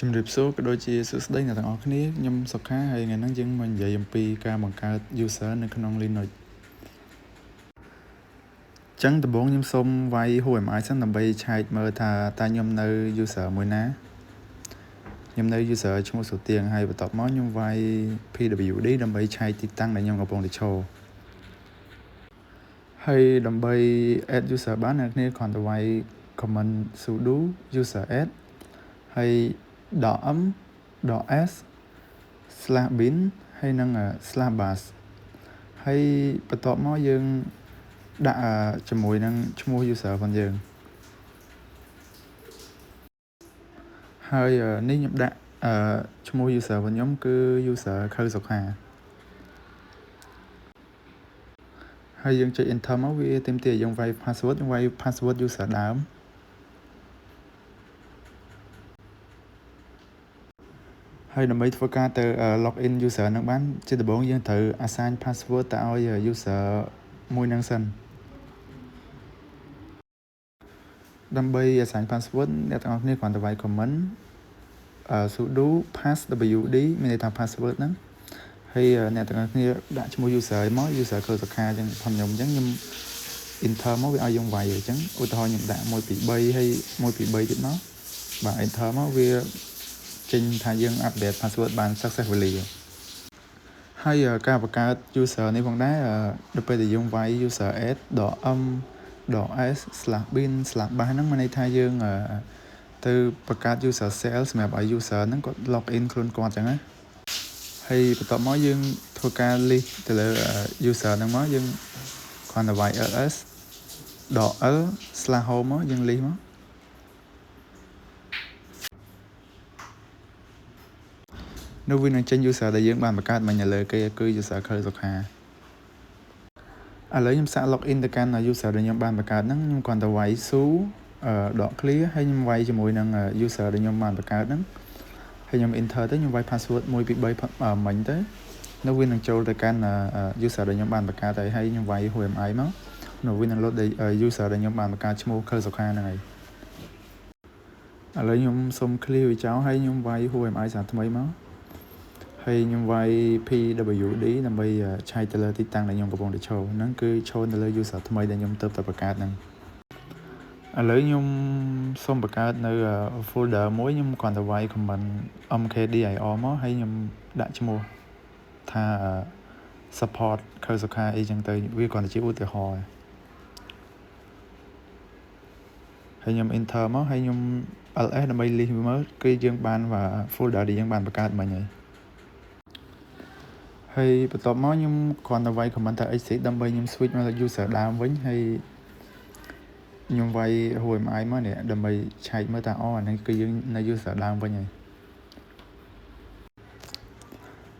ជំរាបសួរក៏ដូចជាសួស្តីអ្នកទាំងអស់គ្នាខ្ញុំសុខាហើយថ្ងៃនេះយើងមកនិយាយអំពីការបង្កើត user នៅក្នុង Linux ចឹងដំបូងខ្ញុំសូមវាយ HTML សិនដើម្បីឆែកមើលថាតើខ្ញុំនៅ user មួយណាខ្ញុំនៅ user ឈ្មោះសុទៀងហើយបន្ទាប់មកខ្ញុំវាយ pwd ដើម្បីឆែកទីតាំងដែលខ្ញុំកំពុងតែឈរហើយដើម្បី add user បានអ្នកគ្នាគ្រាន់តែវាយ command sudo user add ហើយ .m .s /bin ហើយនឹង /bash ហើយបន្ទាប់មកយើងដាក់ជាមួយនឹងឈ្មោះ user របស់យើងហើយនេះខ្ញុំដាក់ឈ្មោះ user របស់ខ្ញុំគឺ user ខៅសុខាហើយយើងចុច enter មកវាទាមទារយើងវាយ password យើងវាយ password user ដើមហើយដើម្បីធ្វើការទៅ login user នឹងបានជាដំបូងយើងត្រូវ assign password ទៅឲ្យ user មួយនឹងសិនដើម្បី assign password អ្នកទាំងអស់គ្នាគ្រាន់តែវាយ command sudo passwd មានន័យថា password ហ្នឹងហើយអ្នកទាំងអស់គ្នាដាក់ឈ្មោះ user មក user ខៅសុខាចឹងខ្ញុំអញ្ចឹងខ្ញុំ enter មកវាឲ្យយើងវាយអញ្ចឹងឧទាហរណ៍ខ្ញុំដាក់1 2 3ហើយ1 2 3ទៀតមកបាទ enter មកវាចេញថាយើង update password បាន successfully ហើយការបង្កើត user នេះផងដែរដល់ពេលដែលយើងវាយ user add .m .s /bin /bash ហ្នឹងមានន័យថាយើងទៅបង្កើត user shell សម្រាប់ឲ្យ user ហ្នឹងគាត់ login ខ្លួនគាត់អញ្ចឹងណាហើយបន្ទាប់មកយើងធ្វើការ list ទៅលើ user ហ្នឹងមកយើងគ្រាន់តែវាយ ls .l/home មកយើង list មកនោះវានឹងចេញ user ដែលយើងបានបង្កើតមិញលើគេគឺ user ខៅសុខាឥឡូវខ្ញុំសាក login ទៅកាន់ user ដែលខ្ញុំបានបង្កើតហ្នឹងខ្ញុំគ្រាន់តែវាយ su .clear ហើយខ្ញុំវាយជាមួយនឹង user ដែលខ្ញុំបានបង្កើតហ្នឹងហើយខ្ញុំ enter ទៅខ្ញុំវាយ password 1 2 3មិញទៅនោះវានឹងចូលទៅកាន់ user ដែលខ្ញុំបានបង្កើតហើយខ្ញុំវាយ HTML មកនោះវានឹង load user ដែលខ្ញុំបានបង្កើតឈ្មោះខៅសុខាហ្នឹងហើយឥឡូវខ្ញុំសុំ clear វាចោលហើយខ្ញុំវាយ HTML សារថ្មីមកហើយខ្ញុំវាយ pwd ដើម្បីឆែកទៅលើទីតាំងដែលខ្ញុំកំពុងតែឈរហ្នឹងគឺឈរនៅលើ user ថ្មីដែលខ្ញុំទើបតែបង្កើតហ្នឹងឥឡូវខ្ញុំសូមបង្កើតនៅ folder មួយខ្ញុំគ្រាន់តែវាយ command mkdir មកហើយខ្ញុំដាក់ឈ្មោះថា support ខៅសុខាអីចឹងទៅវាគ្រាន់តែជាឧទាហរណ៍ហើយខ្ញុំ enter មកហើយខ្ញុំ ls ដើម្បី list វាមើលគឺយើងបាន folder ដែលយើងបានបង្កើតមិញហើយបន្ទាប់មកខ្ញុំគ្រាន់តែវាយ command ថា exit ដើម្បីខ្ញុំ switch មក user ដើមវិញហើយខ្ញុំវាយ HTML មកនេះដើម្បីឆែកមើលថាអានេះគឺយើងនៅ user ដើមវិញ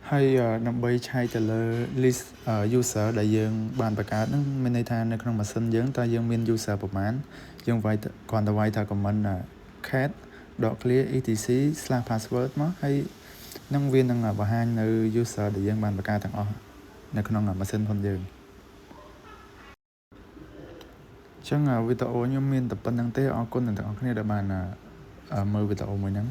ហើយដើម្បីឆែកទៅលើ list user ដែលយើងបានបង្កើតហ្នឹងមានន័យថានៅក្នុងម៉ាស៊ីនយើងតើយើងមាន user ប្រមាណយើងវាយគ្រាន់តែវាយថា command cat .clear etc/password មកហើយនឹងវានឹងបង្ហាញនៅ user ដែលយើងបានបង្កើតទាំងអស់នៅក្នុងម៉ាស៊ីនរបស់យើងចឹងវីដេអូខ្ញុំមានតែប៉ុណ្្នឹងទេអរគុណអ្នកទាំងអស់គ្នាដែលបានមើលវីដេអូមួយហ្នឹង